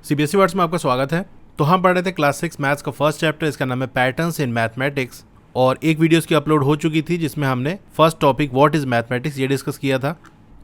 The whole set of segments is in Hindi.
सीबीएसई वर्ड्स में आपका स्वागत है। तो हम पढ़ रहे थे क्लास 6 मैथ्स का फर्स्ट चैप्टर, इसका नाम है पैटर्न्स इन मैथमेटिक्स। और एक वीडियो इसकी अपलोड हो चुकी थी जिसमें हमने first topic what is mathematics ये डिस्कस किया था।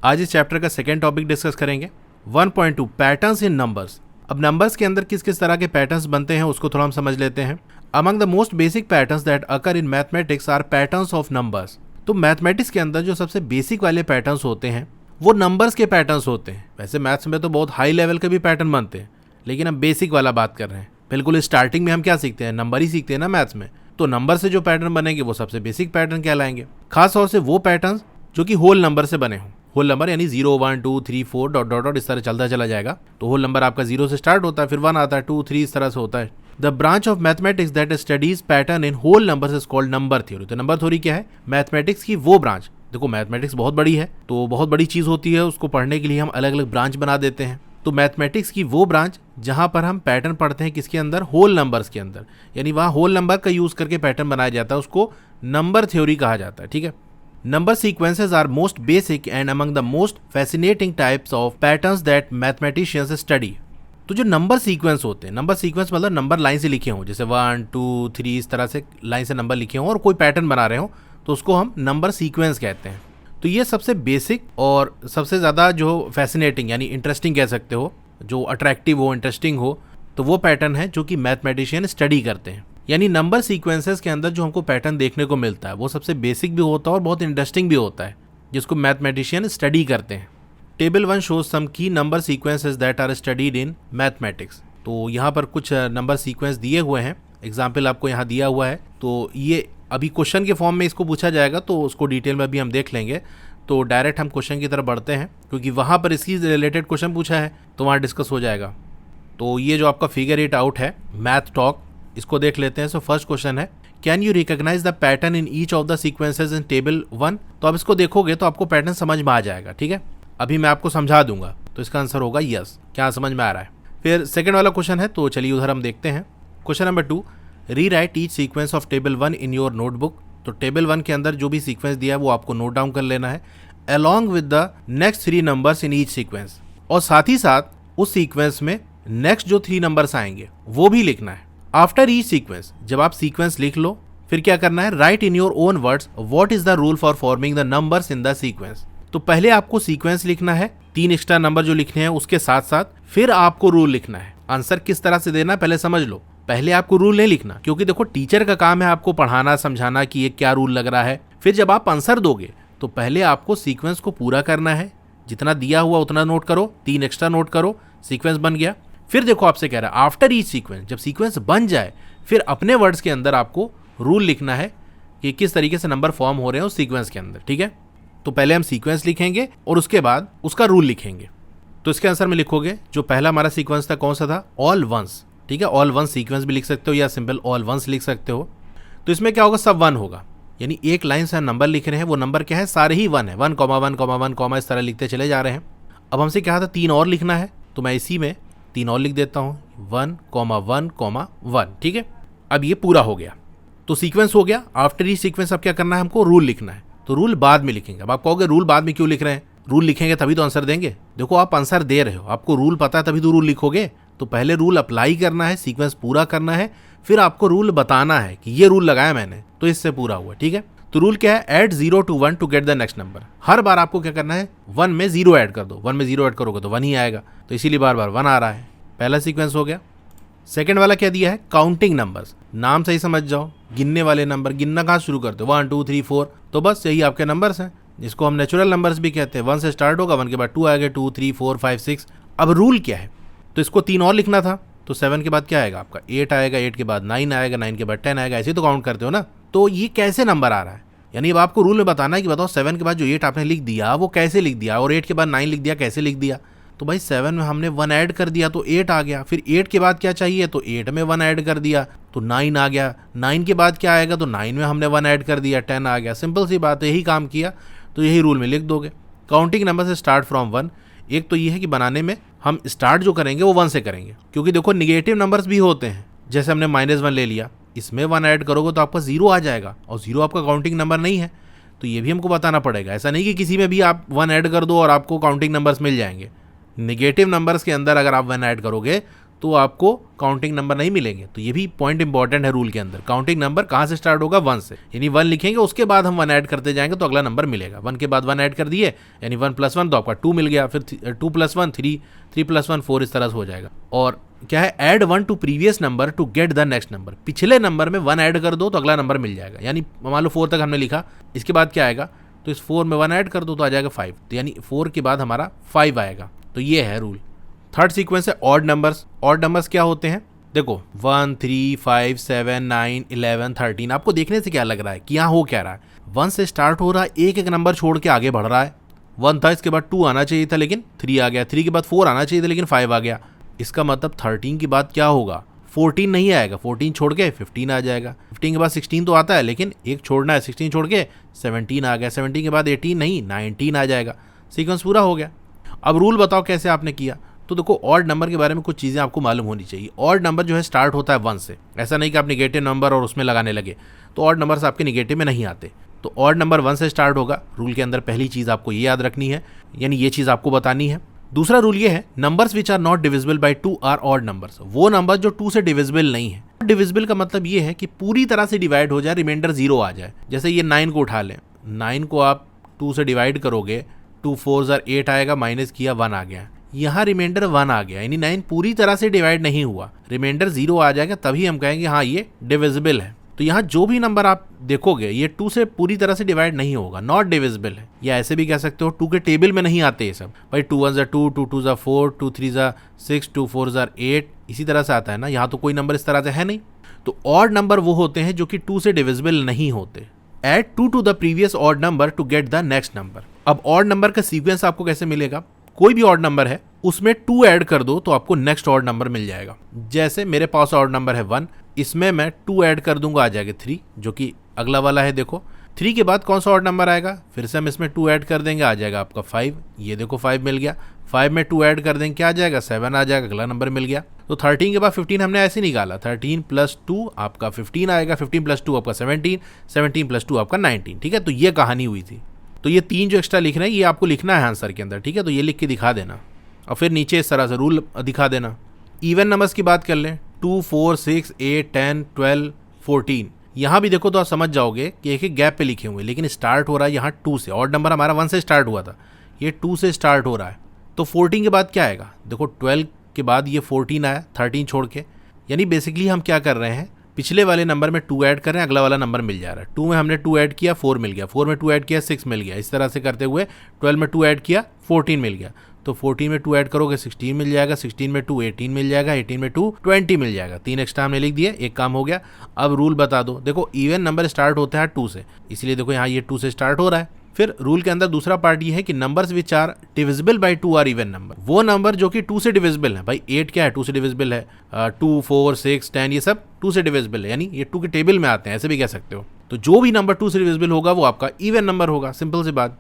आज इस चैप्टर का सेकंड टॉपिक डिस्कस करेंगे 1.2 पैटर्न्स इन नंबर्स। अब नंबर्स के अंदर किस किस तरह के पैटर्न्स बनते हैं उसको थोड़ा हम समझ लेते हैं। Among the most basic patterns that occur in mathematics are patterns of numbers. तो मैथमेटिक्स के अंदर जो सबसे बेसिक वाले पैटर्न्स होते हैं वो नंबर्स के पैटर्न्स होते हैं। वैसे मैथ्स में तो बहुत हाई लेवल के भी पैटर्न बनते हैं, लेकिन हम बेसिक वाला बात कर रहे हैं। बिल्कुल स्टार्टिंग में हम क्या सीखते हैं, नंबर ही सीखते हैं ना मैथ्स में। तो नंबर से जो पैटर्न बनेंगे वो सबसे बेसिक पैटर्न कहलाएंगे। खास तौर से वो पैटर्न जो कि होल नंबर से बने हों। होल नंबर यानी 0 1 2 3 4 डॉट डॉट डॉट इस तरह चलता चला जाएगा। तो होल नंबर आपका 0 से स्टार्ट होता है, फिर 1 आता है, 2 3 इस तरह से होता है। The branch of mathematics that studies pattern in whole numbers is called number theory. तो नंबर थ्योरी क्या है? मैथमेटिक्स की वो ब्रांच। देखो मैथमेटिक्स बहुत बड़ी है, तो बहुत बड़ी चीज होती है, उसको पढ़ने के लिए हम अलग अलग ब्रांच बना देते हैं। तो मैथमेटिक्स की वो ब्रांच जहां पर हम पैटर्न पढ़ते हैं किसके अंदर, होल नंबर्स के अंदर, यानी वहां होल नंबर का यूज करके पैटर्न बनाया जाता है, उसको नंबर थ्योरी कहा जाता है। ठीक है। Number sequences are most basic and among the most fascinating types of patterns that mathematicians study. तो जो नंबर सीक्वेंस होते हैं, नंबर सीक्वेंस मतलब नंबर लाइन से लिखे हों, जैसे 1 2 3 इस तरह से लाइन से नंबर लिखे हों और कोई पैटर्न बना रहे हो, तो उसको हम नंबर सीक्वेंस कहते हैं। तो ये सबसे बेसिक और सबसे ज़्यादा जो फैसिनेटिंग यानी इंटरेस्टिंग कह सकते हो, जो अट्रैक्टिव हो, इंटरेस्टिंग हो, तो वो पैटर्न है जो कि मैथमेटिशियन स्टडी करते हैं। यानी नंबर सीक्वेंसेस के अंदर जो हमको पैटर्न देखने को मिलता है वो सबसे बेसिक भी होता है और बहुत इंटरेस्टिंग भी होता है, जिसको मैथमेटिशियन स्टडी करते हैं। Table 1 shows some key number sequences that are studied in mathematics. तो यहाँ पर कुछ नंबर सीक्वेंस दिए हुए हैं, एग्जाम्पल आपको यहाँ दिया हुआ है। तो ये अभी क्वेश्चन के फॉर्म में इसको पूछा जाएगा, तो उसको डिटेल में भी हम देख लेंगे। तो डायरेक्ट हम क्वेश्चन की तरफ बढ़ते हैं, क्योंकि वहाँ पर इसकी रिलेटेड क्वेश्चन पूछा है तो वहाँ डिस्कस हो जाएगा। तो ये जो आपका फिगर इट आउट है, मैथ टॉक, इसको देख लेते हैं। सो फर्स्ट क्वेश्चन है, can you recognise the pattern in each of the sequences in table 1। तो आप इसको देखोगे तो आपको पैटर्न समझ में आ जाएगा। ठीक है, अभी मैं आपको समझा दूंगा, तो इसका आंसर होगा यस। क्या समझ में आ रहा है? फिर सेकेंड वाला क्वेश्चन है, तो चलिए उधर हम देखते हैं। Question number 2, rewrite each sequence of table 1 in your notebook. तो टेबल 1 के अंदर जो भी सीक्वेंस दिया है वो आपको नोट डाउन कर लेना है, along with the next 3 numbers in each sequence. और साथ ही साथ उस सीक्वेंस में नेक्स्ट जो 3 नंबर्स आएंगे वो भी लिखना है। आफ्टर ईच सीक्वेंस, जब आप सीक्वेंस लिख लो, फिर क्या करना है, right in your own words what is the rule for forming the numbers in the sequence. तो पहले आपको सीक्वेंस लिखना है, 3 एक्स्ट्रा नंबर जो लिखने हैं उसके साथ साथ, फिर आपको रूल लिखना है। आंसर किस तरह से देना है पहले समझ लो, पहले आपको रूल नहीं लिखना, क्योंकि देखो टीचर का काम है आपको पढ़ाना, समझाना कि ये क्या रूल लग रहा है। फिर जब आप आंसर दोगे तो पहले आपको सीक्वेंस को पूरा करना है, जितना दिया हुआ उतना नोट करो, 3 एक्स्ट्रा नोट करो, सीक्वेंस बन गया। फिर देखो आपसे कह रहा है आफ्टर ईच सीक्वेंस, जब सीक्वेंस बन जाए फिर अपने वर्ड्स के अंदर आपको रूल लिखना है कि किस तरीके से नंबर फॉर्म हो रहे हैं उस सीक्वेंस के अंदर। ठीक है, तो पहले हम सीक्वेंस लिखेंगे और उसके बाद उसका रूल लिखेंगे। तो इसके आंसर में लिखोगे, जो पहला हमारा सीक्वेंस था कौन सा था, ऑल वंस। ठीक है, ऑल वंस सीक्वेंस भी लिख सकते हो या सिंपल ऑल वंस लिख सकते हो। तो इसमें क्या होगा, सब 1 होगा, यानी एक लाइन से हम नंबर लिख रहे हैं, वो नंबर क्या है, सारे ही 1 है, 1 1 1 1 इस तरह लिखते चले जा रहे हैं। अब हमसे क्या था, 3 और लिखना है, तो मैं इसी में 3 और लिख देता हूँ, 1 1 1। ठीक है, अब ये पूरा हो गया, तो सीक्वेंस हो गया। आफ्टर ई सीक्वेंस अब क्या करना है, हमको रूल लिखना है, तो रूल बाद में लिखेंगे। अब आप कहोगे रूल बाद में क्यों लिख रहे हैं, रूल लिखेंगे तभी तो आंसर देंगे। देखो आप आंसर दे रहे हो, आपको रूल पता है तभी तो रूल लिखोगे। तो पहले रूल अप्लाई करना है, सीक्वेंस पूरा करना है, फिर आपको रूल बताना है कि ये रूल लगाया मैंने तो इससे पूरा हुआ। ठीक है, तो रूल क्या है, add 0 to 1 to get the next number. हर बार आपको क्या करना है, 1 में 0 ऐड कर दो, 1 में 0 ऐड करोगे तो 1 ही आएगा, तो इसीलिए बार बार 1 आ रहा है। पहला सीक्वेंस हो गया। सेकेंड वाला क्या दिया है, काउंटिंग नंबर्स। नाम से ही समझ जाओ, गिनने वाले नंबर। गिनना कहाँ शुरू करते हो, 1 2 3 4, तो बस यही आपके नंबर्स हैं, जिसको हम नेचुरल नंबर्स भी कहते हैं। 1 से स्टार्ट होगा, 1 के बाद 2 आएगा, 2 3 4 5 6। अब रूल क्या है, तो इसको 3 और लिखना था, तो 7 के बाद क्या आएगा आपका, 8 आएगा, 8 के बाद 9 आएगा, 9 के बाद 10 आएगा, ऐसे तो काउंट करते हो ना। तो ये कैसे नंबर आ रहा है, यानी अब आपको रूल में बताना है कि बताओ 7 के बाद जो 8 आपने लिख दिया वो कैसे लिख दिया, और 8 के बाद 9 लिख दिया कैसे लिख दिया। तो भाई 7 में हमने 1 ऐड कर दिया तो 8 आ गया, फिर 8 के बाद क्या चाहिए, तो 8 में 1 ऐड कर दिया तो 9 आ गया, 9 के बाद क्या आएगा, तो 9 में हमने 1 ऐड कर दिया, 10 आ गया। सिंपल सी बात है, यही काम किया, तो यही रूल में लिख दोगे। काउंटिंग नंबर से स्टार्ट फ्रॉम 1। एक तो ये है कि बनाने में हम स्टार्ट जो करेंगे वो 1 से करेंगे, क्योंकि देखो निगेटिव नंबर्स भी होते हैं, जैसे हमने -1 ले लिया, इसमें 1 ऐड करोगे तो आपका 0 आ जाएगा, और 0 आपका काउंटिंग नंबर नहीं है, तो ये भी हमको बताना पड़ेगा। ऐसा नहीं कि किसी में भी आप 1 ऐड कर दो और आपको काउंटिंग नंबर्स मिल जाएंगे। निगेटिव नंबर्स के अंदर अगर आप 1 ऐड करोगे तो आपको काउंटिंग नंबर नहीं मिलेंगे। तो ये भी पॉइंट इंपॉर्टेंट है रूल के अंदर। काउंटिंग नंबर कहाँ से स्टार्ट होगा? 1 से, यानी 1 लिखेंगे, उसके बाद हम 1 ऐड करते जाएंगे तो अगला नंबर मिलेगा। 1 के बाद 1 ऐड कर दिए, यानी 1 + 1 तो आपका 2 मिल गया, फिर 2 + 1 3, 3 + 1 4, इस तरह से हो जाएगा। और क्या है, add 1 to previous number to get the next number. पिछले नंबर में 1 ऐड कर दो तो अगला नंबर मिल जाएगा। यानी मान लो 4 तक हमने लिखा, इसके बाद क्या आएगा, तो इस 4 में 1 ऐड कर दो तो आ जाएगा 5, तो यानी 4 के बाद हमारा 5 आएगा। तो ये है रूल। थर्ड सीक्वेंस है ऑड नंबर्स। ऑड नंबर्स क्या होते हैं? देखो 1 3 5 7 9 11 13। आपको देखने से क्या लग रहा है कि यहाँ हो क्या रहा है? 1 से स्टार्ट हो रहा है, एक एक नंबर छोड़ के आगे बढ़ रहा है। 1 था, इसके बाद 2 आना चाहिए था लेकिन 3 आ गया, 3 के बाद 4 आना चाहिए था लेकिन 5 आ गया। इसका मतलब 13 के बाद क्या होगा? 14 नहीं आएगा, 14 छोड़ के 15 आ जाएगा। 15 के बाद 16 तो आता है लेकिन एक छोड़ना है, 16 छोड़ के 17 आ गया। 17 के बाद 18 नहीं, 19 आ जाएगा। सीक्वेंस पूरा हो गया। अब रूल बताओ कैसे आपने किया? तो देखो ऑड नंबर के बारे में कुछ चीज़ें आपको मालूम होनी चाहिए। ऑड नंबर जो है स्टार्ट होता है 1 से। ऐसा नहीं कि आप निगेटिव नंबर और उसमें लगाने लगे, तो ऑड नंबर्स आपके निगेटिव में नहीं आते। तो ऑड नंबर 1 से स्टार्ट होगा। रूल के अंदर पहली चीज़ आपको ये याद रखनी है, यानी ये चीज़ आपको बतानी है। दूसरा रूल ये है, numbers which are not divisible by 2 are odd numbers. वो नंबर जो 2 से डिविजिबल नहीं है। डिविजिबल का मतलब ये है कि पूरी तरह से डिवाइड हो जाए, रिमाइंडर 0 आ जाए। जैसे ये 9 को उठा लें, 9 को आप 2 से डिवाइड करोगे, 2 4 8 आएगा, माइनस किया 1 आ गया। यहाँ रिमाइंडर 1 आ गया, यानी 9 पूरी तरह से डिवाइड नहीं हुआ, रिमाइंडर 0 आ जाएगा, तभी हम कहेंगे हाँ ये डिविजिबल है। तो यहाँ जो भी नंबर आप देखोगे ये 2 से पूरी तरह से डिवाइड नहीं होगा, नॉट डिविजिबल है। या ऐसे भी कह सकते हो 2 के टेबल में नहीं आते ये सब। भाई 2 1 2, 2 2 4, 2 3 6, 2 4 8, इसी तरह से आता है ना। यहाँ तो कोई नंबर इस तरह से है नहीं। तो ऑड नंबर वो होते हैं जो कि 2 से डिविजिबल नहीं होते। Add 2 to the previous odd number to get the next number. अब ऑड नंबर का सीक्वेंस आपको कैसे मिलेगा? कोई भी ऑड नंबर है उसमें 2 ऐड कर दो तो आपको नेक्स्ट ऑड नंबर मिल जाएगा। जैसे मेरे पास ऑड नंबर है 1, इसमें मैं 2 ऐड कर दूंगा, आ जाएगा 3, जो कि अगला वाला है। देखो 3 के बाद कौन सा ऑड नंबर आएगा? फिर से हम इसमें 2 ऐड कर देंगे, आ जाएगा आपका 5। ये देखो 5 मिल गया। 5 में 2 ऐड कर देंगे, क्या आ जाएगा? 7 आ जाएगा, अगला नंबर मिल गया। तो 13 के बाद 15 हमने ऐसे निकाला, 13 + 2 आपका 15 आएगा, 15 + 2 आपका 17, 17 + 2 आपका 19। ठीक है, तो ये कहानी हुई थी। तो ये 3 जो एक्स्ट्रा लिख रहे हैं ये आपको लिखना है आंसर के अंदर। ठीक है, तो ये लिख के दिखा देना और फिर नीचे इस तरह से रूल दिखा देना। इवन नंबर्स की बात कर लें, 2 4 6 8 10 12 14। यहाँ भी देखो तो आप समझ जाओगे कि एक एक गैप पे लिखे हुए, लेकिन स्टार्ट हो रहा है यहाँ 2 से। ऑड नंबर हमारा 1 से स्टार्ट हुआ था, ये 2 से स्टार्ट हो रहा है। तो 14 के बाद क्या आएगा? देखो 12 के बाद ये 14 आया, 13 छोड़ के। यानी बेसिकली हम क्या कर रहे हैं, पिछले वाले नंबर में 2 ऐड कर रहे हैं, अगला वाला नंबर मिल जा रहा है। 2 में हमने 2 ऐड किया, 4 मिल गया। 4 में 2 ऐड किया, 6 मिल गया। इस तरह से करते हुए 12 में 2 ऐड किया, 14 मिल गया। तो 14 में 2 ऐड करोगे 16 मिल जाएगा, 16 में 2 18 मिल जाएगा, 18 में 2 20 मिल जाएगा। 3 एक्स्ट्रा हमने लिख दिए, एक काम हो गया। अब रूल बता दो। देखो इवन नंबर स्टार्ट होता है 2 से, इसलिए देखो यहाँ ये 2 से स्टार्ट हो रहा है। फिर रूल के अंदर दूसरा पार्ट ये है कि numbers which are divisible by 2 are even number. वो नंबर जो कि 2 से डिविजिबल है। भाई 8 क्या है? 2 से डिविजिबल है। 2 4 6 10 ये सब 2 से डिविजिबल है, यानी ये 2 के टेबल में आते हैं, ऐसे भी कह सकते हो। तो जो भी नंबर 2 से डिविजिबल होगा वो आपका इवन नंबर होगा। सिंपल सी बात।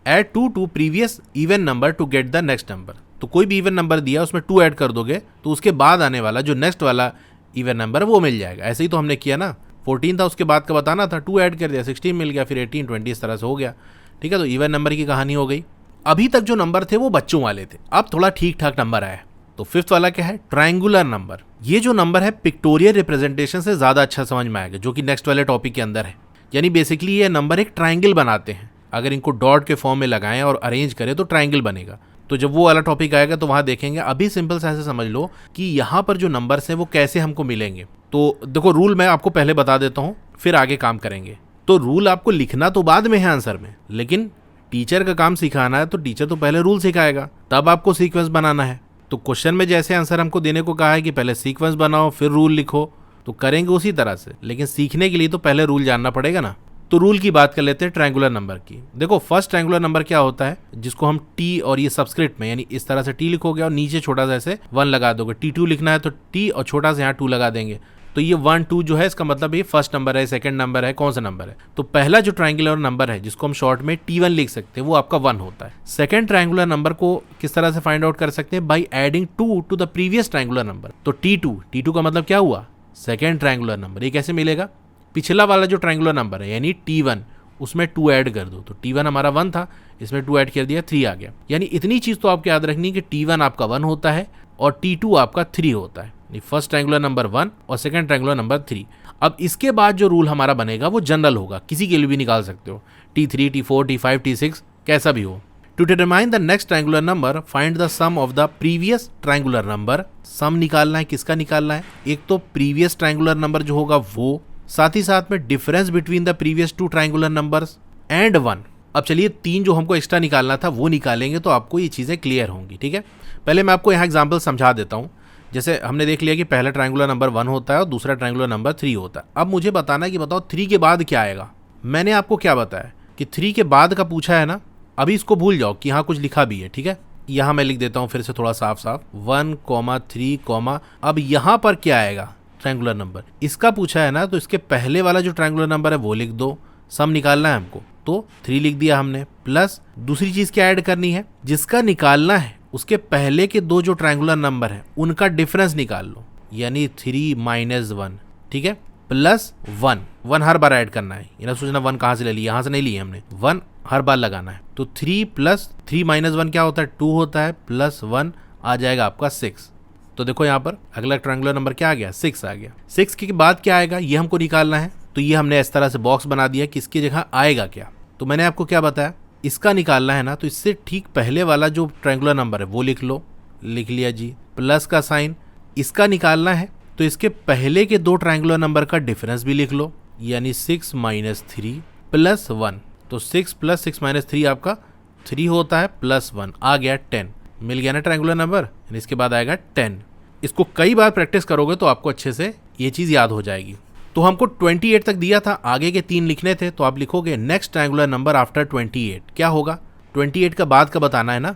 Add 2 to previous even number to get the next number. तो कोई भी इवन नंबर दिया उसमें 2 ऐड कर दोगे तो उसके बाद आने वाला जो नेक्स्ट वाला इवन नंबर है वो मिल जाएगा। ऐसे ही तो हमने किया ना। 14 था, उसके बाद का बताना था, 2 ऐड कर दिया, 16 मिल गया, फिर 18 20 इस तरह से हो गया। ठीक है, तो इवन नंबर की कहानी हो गई। अभी तक जो नंबर थे वो बच्चों वाले थे, अब थोड़ा ठीक ठाक नंबर आया। तो 5th वाला क्या है? Triangular number. ये जो नंबर है पिक्टोरियल रिप्रेजेंटेशन से ज्यादा अच्छा समझ में आएगा, जो कि नेक्स्ट वाले टॉपिक के अंदर है। यानी बेसिकली ये नंबर एक ट्रायंगल बनाते हैं। अगर इनको डॉट के फॉर्म में लगाएं और अरेंज करें तो ट्रायंगल बनेगा। तो जब वो वाला टॉपिक आएगा तो वहां देखेंगे। अभी सिंपल से ऐसे समझ लो कि यहाँ पर जो नंबर्स हैं वो कैसे हमको मिलेंगे। तो देखो रूल मैं आपको पहले बता देता हूँ, फिर आगे काम करेंगे। तो रूल आपको लिखना तो बाद में है आंसर में, लेकिन टीचर का काम सिखाना है, तो टीचर तो पहले रूल सिखाएगा, तब आपको सीक्वेंस बनाना है। तो क्वेश्चन में जैसे आंसर हमको देने को कहा है कि पहले सीक्वेंस बनाओ फिर रूल लिखो, तो करेंगे उसी तरह से, लेकिन सीखने के लिए तो पहले रूल जानना पड़ेगा ना। तो रूल की बात कर लेते हैं ट्रायंगुलर नंबर की। देखो फर्स्ट ट्रायंगुलर नंबर क्या होता है, जिसको हम टी और ये सबस्क्रिप्ट में, यानी इस तरह से टी लिखोगे और नीचे छोटा सा ऐसे 1 लगा दोगे। T2 लिखना है तो टी और छोटा सा यहाँ 2 लगा देंगे। तो ये 1 2 जो है इसका मतलब ये फर्स्ट नंबर है, सेकंड नंबर है, कौन सा नंबर है। तो पहला जो ट्रायंगुलर नंबर है जिसको हम शॉर्ट में T1 लिख सकते हैं वो आपका 1 होता है। सेकंड ट्रायंगुलर नंबर को किस तरह से फाइंड आउट कर सकते हैं? By adding 2 to the previous triangular number. तो T2 का मतलब क्या हुआ? Second triangular number. ये कैसे मिलेगा? पिछला वाला जो ट्रायंगुलर नंबर है यानी T1 उसमें 2 ऐड कर दो। तो T1 हमारा 1 था, इसमें 2 ऐड कर दिया, 3 आ गया। यानी इतनी चीज तो आपको याद रखनी कि T1 आपका 1 होता है, और T2 आपका 3 होता है। फर्स्ट ट्रायंगुलर नंबर 1 और सेकंड ट्रायंगुलर नंबर 3। अब इसके बाद जो रूल हमारा बनेगा वो जनरल होगा, किसी के लिए भी निकाल सकते हो, T3, T4, T5, T6 कैसा भी हो। To determine the next triangular number find the sum of the previous triangular number. Sum निकालना है, किसका निकालना है? एक तो प्रीवियस ट्रायंगुलर नंबर जो होगा वो, साथ ही साथ में difference between the previous 2 triangular numbers and 1। अब चलिए 3 जो हमको एक्स्ट्रा निकालना था वो निकालेंगे तो आपको ये चीज़ें क्लियर होंगी। ठीक है, पहले मैं आपको यहाँ एग्जाम्पल समझा देता हूँ। जैसे हमने देख लिया कि पहला ट्रायंगुलर नंबर 1 होता है और दूसरा ट्रायंगुलर नंबर 3 होता है। अब मुझे बताना है कि बताओ 3 के बाद क्या आएगा। मैंने आपको क्या बताया कि 3 के बाद का पूछा है ना, अभी इसको भूल जाओ कि यहाँ कुछ लिखा भी है। ठीक है, यहाँ मैं लिख देता हूँ फिर से थोड़ा साफ साफ 1, 3, अब यहाँ पर क्या आएगा? ट्रायंगुलर नंबर इसका पूछा है ना, तो इसके पहले वाला जो ट्रायंगुलर नंबर है वो लिख दो। सम निकालना है हमको तो 3 लिख दिया हमने, प्लस दूसरी चीज क्या ऐड करनी है, जिसका निकालना है उसके पहले के 2 जो ट्रायंगुलर नंबर है उनका डिफरेंस निकाल लो, यानी 3 - 1। ठीक है, प्लस 1 हर बार ऐड करना है। ये ना सोचना 1 कहाँ से ले लिया, यहाँ से नहीं लिए हमने, 1 हर बार लगाना है। तो 3 + 3 - 1 क्या होता है? 2 होता है, प्लस 1 आ जाएगा आपका 6। तो देखो यहाँ पर अगला ट्रायंगुलर नंबर क्या आ गया? 6 आ गया। 6 के बाद क्या आएगा ये हमको निकालना है। तो ये हमने इस तरह से बॉक्स बना दिया कि इसकी जगह आएगा क्या। तो मैंने आपको क्या बताया, इसका निकालना है ना, तो इससे ठीक पहले वाला जो ट्रायंगुलर नंबर है वो लिख लो। लिख लिया जी, प्लस का साइन। इसका निकालना है तो इसके पहले के 2 ट्रायंगुलर नंबर का डिफरेंस भी लिख लो, यानी 6 - 3 प्लस 1। तो 6 + 6 - 3 आपका 3 होता है, प्लस 1 आ गया 10। मिल गया ना ट्रायंगुलर नंबर, इसके बाद आएगा 10। इसको कई बार प्रैक्टिस करोगे तो आपको अच्छे से ये चीज़ याद हो जाएगी। तो हमको 28 तक दिया था, आगे के 3 लिखने थे, तो आप लिखोगे नेक्स्ट ट्रायंगुलर नंबर आफ्टर 28। क्या होगा? 28 का बाद का बताना है ना,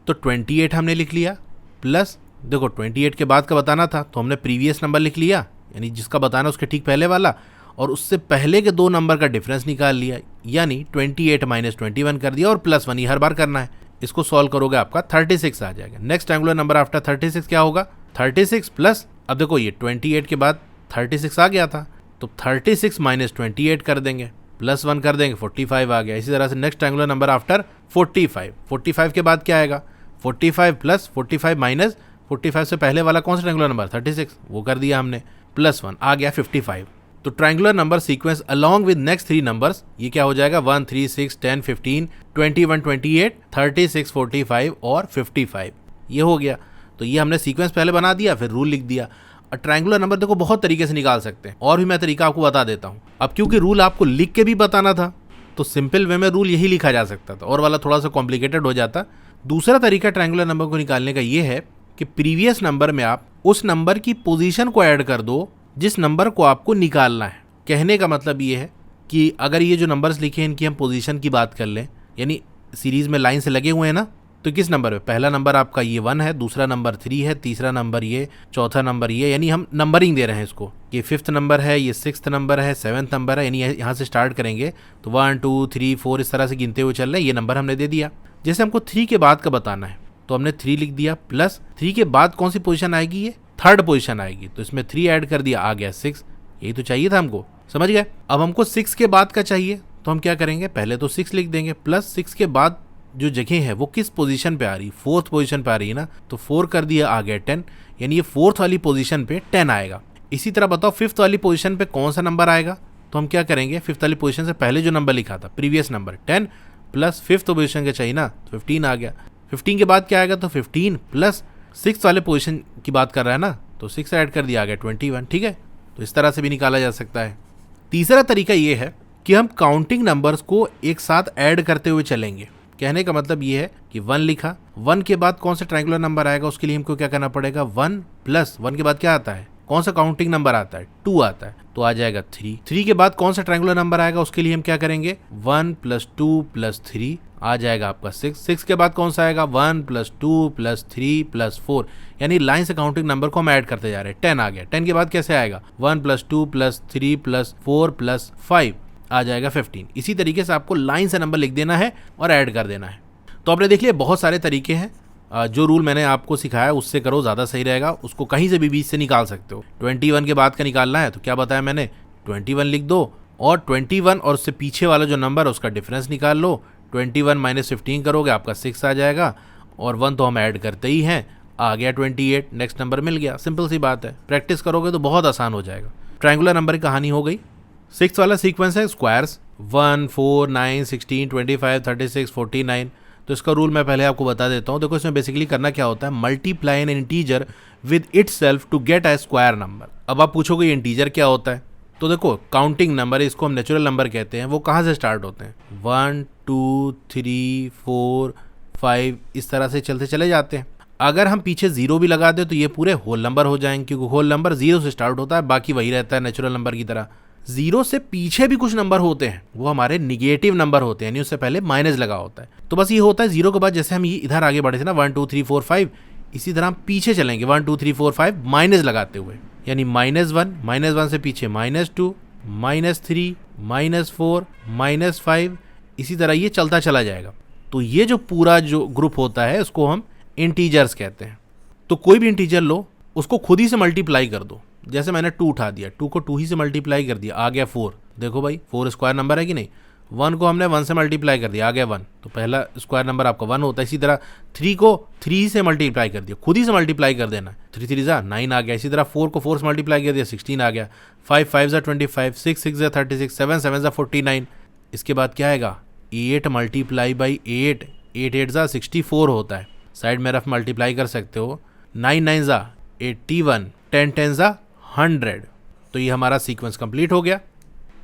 तो 28 हमने लिख लिया, प्लस देखो 28 के बाद का बताना था तो हमने प्रीवियस नंबर लिख लिया, यानी जिसका बताना उसके ठीक पहले वाला, और उससे पहले के 2 नंबर का डिफरेंस निकाल लिया, यानी 28 - 21 कर दिया, और प्लस 1 ही हर बार करना है। इसको सॉल्व करोगे आपका 36 आ जाएगा। नेक्स्ट ट्रायंगुलर नंबर आफ्टर 36 क्या होगा? 36 प्लस, अब देखो ये 28 के बाद 36 आ गया था, तो 36 - 28 कर देंगे, प्लस 1 कर देंगे, 45 आ गया। इसी तरह से नेक्स्ट ट्रायंगुलर नंबर आफ्टर 45 के बाद क्या आएगा? 45 प्लस 45 - 45 से पहले वाला कौन सा ट्रायंगुलर नंबर? 36, वो कर दिया हमने, प्लस 1 आ गया 55। तो triangular number sequence along with next 3 numbers, ये क्या हो जाएगा? 1, 3, 6, 10, 15, 21, 28, 36, 45 और 55, ये हो गया। तो ये हमने सीक्वेंस पहले बना दिया, फिर रूल लिख दिया। और ट्रायंगुलर नंबर देखो बहुत तरीके से निकाल सकते हैं, और भी मैं तरीका आपको बता देता हूँ। अब क्योंकि रूल आपको लिख के भी बताना था तो सिंपल वे में रूल यही लिखा जा सकता था, और वाला थोड़ा सा कॉम्प्लिकेटेड हो जाता। दूसरा तरीका ट्रायंगुलर नंबर को निकालने का ये है कि प्रीवियस नंबर में आप उस नंबर की पोजीशन को ऐड कर दो जिस नंबर को आपको निकालना है। कहने का मतलब ये है कि अगर ये जो नंबर्स लिखे हैं इनकी हम पोजीशन की बात कर लें, यानी सीरीज में लाइन से लगे हुए हैं ना, तो किस नंबर पे? पहला नंबर आपका ये 1 है, दूसरा नंबर 3 है, तीसरा नंबर ये, चौथा नंबर ये, यानी हम नंबरिंग दे रहे हैं इसको। ये 5th नंबर है, ये 6th नंबर है, 7th नंबर है, यानी यहाँ से स्टार्ट करेंगे तो 1, 2, 3, 4 इस तरह से गिनते हुए चल रहे हैं। ये नंबर हमने दे दिया। जैसे हमको 3 के बाद का बताना है तो हमने 3 लिख दिया, प्लस 3 के बाद कौन सी पोजीशन आएगी? ये 3rd पोजीशन आएगी, तो इसमें 3 ऐड कर दिया, आ गया 6। यही तो चाहिए था हमको, समझ गए? अब हमको 6 के बाद का चाहिए तो हम क्या करेंगे? पहले तो 6 लिख देंगे, प्लस 6 के बाद जो जगह है वो किस पोजीशन पे आ रही? 4th पोजीशन पे आ रही है ना, तो 4 कर दिया, आ गया 10, यानी ये 4th वाली पोजीशन पे 10 आएगा। इसी तरह बताओ 5th वाली पोजीशन पे कौन सा नंबर आएगा? तो हम क्या करेंगे? 5th वाली पोजीशन से पहले जो नंबर लिखा था previous number 10 plus 5th position का चाहिए ना, तो 15 आ गया। 15 के बाद क्या आएगा? तो 15 प्लस 6th वाले पोजीशन की बात कर रहा है ना, तो 6 ऐड कर दिया, आ गया 21। ठीक है, तो इस तरह से भी निकाला जा सकता है। तीसरा तरीका ये है कि हम काउंटिंग नंबर्स को एक साथ ऐड करते हुए चलेंगे। कहने का मतलब ये है कि 1 लिखा, 1 के बाद कौन सा ट्रायंगुलर नंबर आएगा उसके लिए हमको क्या करना पड़ेगा? 1 प्लस 1 के बाद क्या आता है? कौन सा काउंटिंग नंबर आता है? 2 आता है, तो आ जाएगा 3। 3 के बाद कौन सा ट्रायंगुलर नंबर आएगा उसके लिए हम क्या करेंगे? 1 + 2 + 3 आ जाएगा आपका 6। 6 के बाद कौन सा आएगा? 1 + 2 + 3 + 4, यानी लाइन से काउंटिंग नंबर को हम ऐड करते जा रहे हैं। 10 आ गया। 10 के बाद कैसे आएगा? 1 + 2 + 3 + 4 + 5 आ जाएगा 15। इसी तरीके से आपको लाइन से नंबर लिख देना है और ऐड कर देना है। तो आपने देख लिया बहुत सारे तरीके हैं। जो रूल मैंने आपको सिखाया उससे करो, ज़्यादा सही रहेगा। उसको कहीं से भी बीच से निकाल सकते हो। 21 के बाद का निकालना है तो क्या बताया मैंने? 21 लिख दो, और 21 और उससे पीछे वाला जो नंबर है उसका डिफरेंस निकाल लो। 21 - 15 करोगे, आपका 6 आ जाएगा, और 1 तो हम ऐड करते ही हैं, आ गया 28, नेक्स्ट नंबर मिल गया। सिंपल सी बात है, प्रैक्टिस करोगे तो बहुत आसान हो जाएगा। ट्रायंगुलर नंबर की कहानी हो गई। 6 वाला सीक्वेंस है स्क्वायर्स, 1, 4, 9, 16, 25, 36, 49। तो इसका रूल मैं पहले आपको बता देता हूँ। देखो इसमें बेसिकली करना क्या होता है, multiply an integer with itself to get a square number. अब आप पूछोगे ये इंटीजर क्या होता है, तो देखो काउंटिंग नंबर, इसको हम नेचुरल नंबर कहते हैं, वो कहाँ से स्टार्ट होते हैं, 1, 2, 3, 4, 5 इस तरह से चलते चले जाते हैं। अगर हम पीछे जीरो भी लगा दें तो ये पूरे होल नंबर हो जाएंगे, क्योंकि होल नंबर जीरो से स्टार्ट होता है, बाकी वही रहता है नेचुरल नंबर की तरह। जीरो से पीछे भी कुछ नंबर होते हैं, वो हमारे निगेटिव नंबर होते हैं, यानी उससे पहले माइनस लगा होता है। तो बस ये होता है जीरो के बाद जैसे हम ये इधर आगे बढ़े थे ना 1, 2, 3, 4, 5, इसी तरह हम पीछे चलेंगे 1, 2, 3, 4, 5 माइनस लगाते हुए, यानी -1, -1 से पीछे -2, -3, -4, -5, इसी तरह ये चलता चला जाएगा। तो ये जो पूरा जो ग्रुप होता है उसको हम इंटीजर्स कहते हैं। तो कोई भी इंटीजर लो, उसको खुद ही से मल्टीप्लाई कर दो। जैसे मैंने 2 उठा दिया, 2 को 2 ही से मल्टीप्लाई कर दिया, आ गया 4। देखो भाई 4 स्क्वायर नंबर है कि नहीं। 1 को हमने 1 से मल्टीप्लाई कर दिया, आ गया 1, तो पहला स्क्वायर नंबर आपका 1 होता है। इसी तरह 3 को 3 से मल्टीप्लाई कर दिया, खुद ही से मल्टीप्लाई कर देना, 3 3 जा 9 आ गया। इसी तरह 4 को 4 से मल्टीप्लाई कर दिया, 16 आ गया। 5 5 जा 25, 6 6 जा 36, 7 7 जा 49। इसके बाद क्या आएगा, 8 मल्टीप्लाई बाई 8, 8 8 जा 64 होता है। साइड में रफ मल्टीप्लाई कर सकते हो, 9 9 जा 81, 10 10 जा 100। तो ये हमारा सीक्वेंस कंप्लीट हो गया।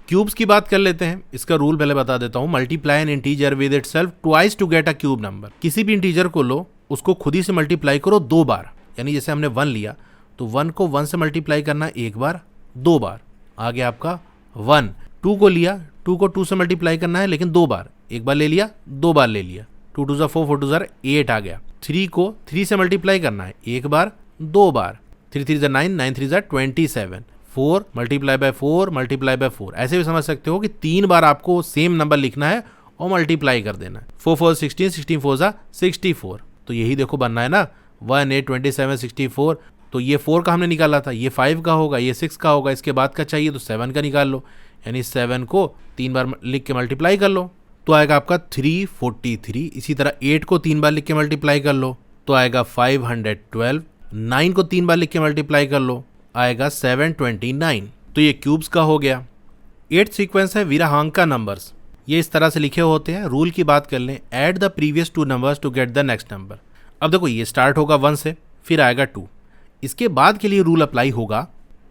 क्यूब्स की बात कर लेते हैं। इसका रूल पहले बता देता हूँ, multiply an integer with itself twice to get a cube number. किसी भी इंटीजर को लो, उसको खुद ही से मल्टीप्लाई करो 2 बार, यानी जैसे हमने 1 लिया तो 1 को 1 से मल्टीप्लाई करना 1 बार, 2 बार, आ गया आपका 1। 2 को लिया, 2 को 2 से मल्टीप्लाई करना है लेकिन 2 बार, 1 बार ले लिया, 2 बार ले लिया, 2 2 जा 4, 4 2 जा 8 आ गया। 3 को 3 से मल्टीप्लाई करना है 1 बार, 2 बार, 3 3 जा 9, 9 3 जा 27, 4 मल्टीप्लाई बाय 4 मल्टीप्लाई बाय 4। ऐसे भी समझ सकते हो कि 3 बार आपको सेम नंबर लिखना है और मल्टीप्लाई कर देना है। 4 4 16, 16 4 जा 64। तो यही देखो बनना है ना, 1 8 27 64। तो ये 4 का हमने निकाला था, ये 5 का होगा, ये 6 का होगा, इसके बाद का चाहिए तो 7 का निकाल लो, यानी 7 को 3 बार लिख के मल्टीप्लाई कर लो तो आएगा आपका 343। इसी तरह 8 को 3 बार लिख के मल्टीप्लाई कर लो तो आएगा 512। 9 को 3 बार लिख के मल्टीप्लाई कर लो, आएगा 729। तो ये क्यूब्स का हो गया। 8th सीक्वेंस है वीराहांका नंबर्स। ये इस तरह से लिखे होते हैं। रूल की बात कर लें, add the previous 2 numbers to get the next number. अब देखो ये स्टार्ट होगा 1 से, फिर आएगा 2। इसके बाद के लिए रूल अप्लाई होगा,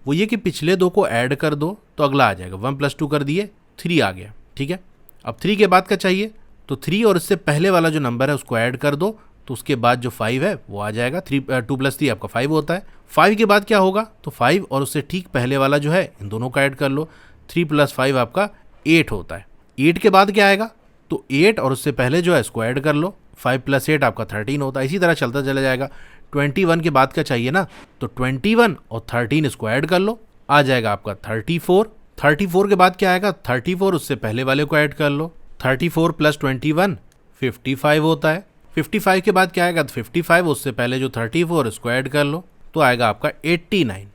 वो ये कि पिछले 2 को ऐड कर दो तो अगला आ जाएगा। 1 + 2 कर दिए, 3 आ गया, ठीक है। अब 3 के बाद का चाहिए तो 3 और इससे पहले वाला जो नंबर है उसको ऐड कर दो, तो उसके बाद जो 5 है वो आ जाएगा। 2 + 3 आपका 5 होता है। 5 के बाद क्या होगा, तो 5 और उससे ठीक पहले वाला जो है इन दोनों का ऐड कर लो, 3 + 5 आपका 8 होता है। 8 के बाद क्या आएगा, तो 8 और उससे पहले जो है इसको ऐड कर लो, 5 + 8 आपका 13 होता है। इसी तरह चलता चला जाएगा। 21 के बाद का चाहिए ना, तो 21 और 13 इसको ऐड कर लो, आ जाएगा आपका 34। 34 के बाद क्या आएगा, 34 उससे पहले वाले को ऐड कर लो, 34 + 21 55 होता है। 55 के बाद क्या आएगा, 55 उससे पहले जो 34 इसको ऐड कर लो तो आएगा आपका 89।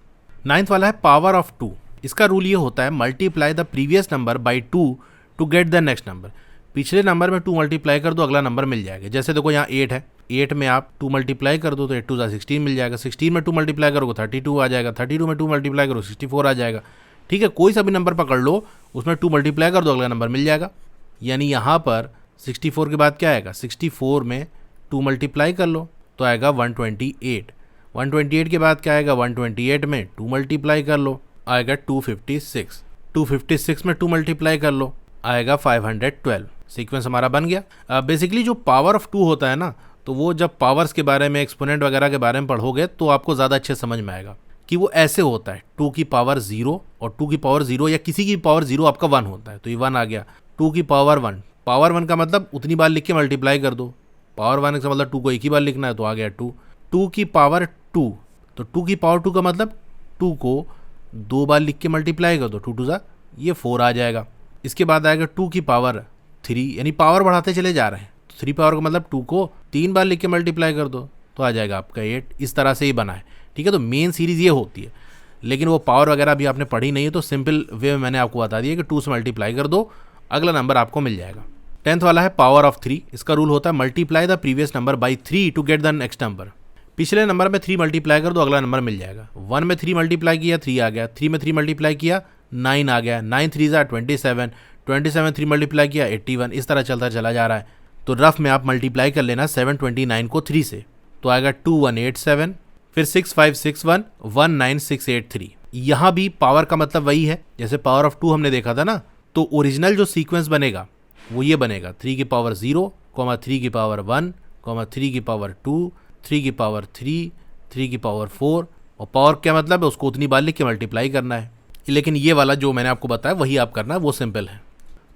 9th वाला है पावर ऑफ 2। इसका रूल ये होता है, multiply the previous number by 2 to get the next number. पिछले नंबर में 2 मल्टीप्लाई कर दो, अगला नंबर मिल जाएगा। जैसे देखो यहाँ 8 है, 8 में आप 2 मल्टीप्लाई कर दो तो 8 2 जा 16 मिल जाएगा। 16 में 2 मल्टीप्लाई करोगे 32 आ जाएगा। 32 में 2 मल्टीप्लाई करो 64 आ जाएगा, ठीक है। कोई सा भी नंबर पकड़ लो, उसमें 2 मल्टीप्लाई कर दो, अगला नंबर मिल जाएगा। यानी यहाँ पर 64 के बाद क्या आएगा, 64 में 2 मल्टीप्लाई कर लो तो आएगा 128। 128 के बाद क्या आएगा, 128 में 2 मल्टीप्लाई कर लो, आएगा 256। 256 में 2 मल्टीप्लाई कर लो, आएगा 512। सीक्वेंस हमारा बन गया। बेसिकली जो पावर ऑफ 2 होता है ना, तो वो जब पावर्स के बारे में, एक्सपोनेंट वगैरह के बारे में पढ़ोगे तो आपको ज़्यादा अच्छे समझ में आएगा कि वो ऐसे होता है। 2 की पावर 0 और 2 की पावर 0 या किसी की पावर 0 आपका 1 होता है, तो ये 1 आ गया। 2 की पावर 1, पावर 1 का मतलब उतनी बार लिख के मल्टीप्लाई कर दो। पावर 1 का मतलब 2 को एक ही बार लिखना है, तो आ गया 2। 2 की पावर 2, तो 2 की पावर 2 का मतलब 2 को 2 बार लिख के मल्टीप्लाई कर दो, 2 2 जा ये 4 आ जाएगा। इसके बाद आएगा 2 की पावर 3, यानी पावर बढ़ाते चले जा रहे हैं, तो 3 पावर का मतलब 2 को 3 बार लिख के मल्टीप्लाई कर दो तो आ जाएगा आपका 8। इस तरह से ही बना है, ठीक है। तो मेन सीरीज़ ये होती है, लेकिन वो पावर वगैरह भी आपने पढ़ी नहीं है, तो सिंपल वे में मैंने आपको बता दिया कि 2 से मल्टीप्लाई कर दो, अगला नंबर आपको मिल जाएगा। 10th वाला है पावर ऑफ 3। इसका रूल होता है, multiply the previous number by 3 to get the next number. पिछले नंबर में 3 मल्टीप्लाई कर दो, अगला नंबर मिल जाएगा। 1 में 3 मल्टीप्लाई किया 3 आ गया, 3 में 3 मल्टीप्लाई किया 9 आ गया, 9 3 ज़ा 27, 27 3 मल्टीप्लाई किया 81, इस तरह चलता चला जा रहा है। तो रफ में आप मल्टीप्लाई कर लेना 729 को 3 से, तो आएगा 2187, फिर 6561 19683। यहाँ भी पावर का मतलब वही है जैसे पावर ऑफ 2 हमने देखा था ना। तो ओरिजिनल जो सीक्वेंस बनेगा वो ये बनेगा 3 की पावर 0, 3 की पावर 1, 3 की पावर 2, 3 की पावर 3, 3 की पावर 4, और पावर क्या मतलब है उसको उतनी बार लिख के मल्टीप्लाई करना है। लेकिन ये वाला जो मैंने आपको बताया वही आप करना है, वो सिंपल है।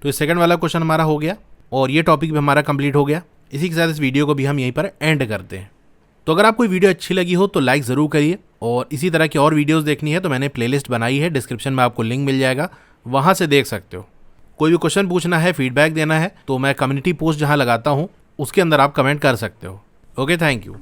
तो ये सेकंड वाला क्वेश्चन हमारा हो गया और ये टॉपिक भी हमारा कंप्लीट हो गया। इसी के साथ इस वीडियो को भी हम यहीं पर एंड करते हैं। तो अगर आपको वीडियो अच्छी लगी हो तो लाइक ज़रूर करिए, और इसी तरह की और वीडियोस देखनी है तो मैंने प्लेलिस्ट बनाई है, डिस्क्रिप्शन में आपको लिंक मिल जाएगा, वहाँ से देख सकते हो। कोई भी क्वेश्चन पूछना है, फीडबैक देना है तो मैं कम्युनिटी पोस्ट जहाँ लगाता हूँ उसके अंदर आप कमेंट कर सकते हो। Okay, thank you.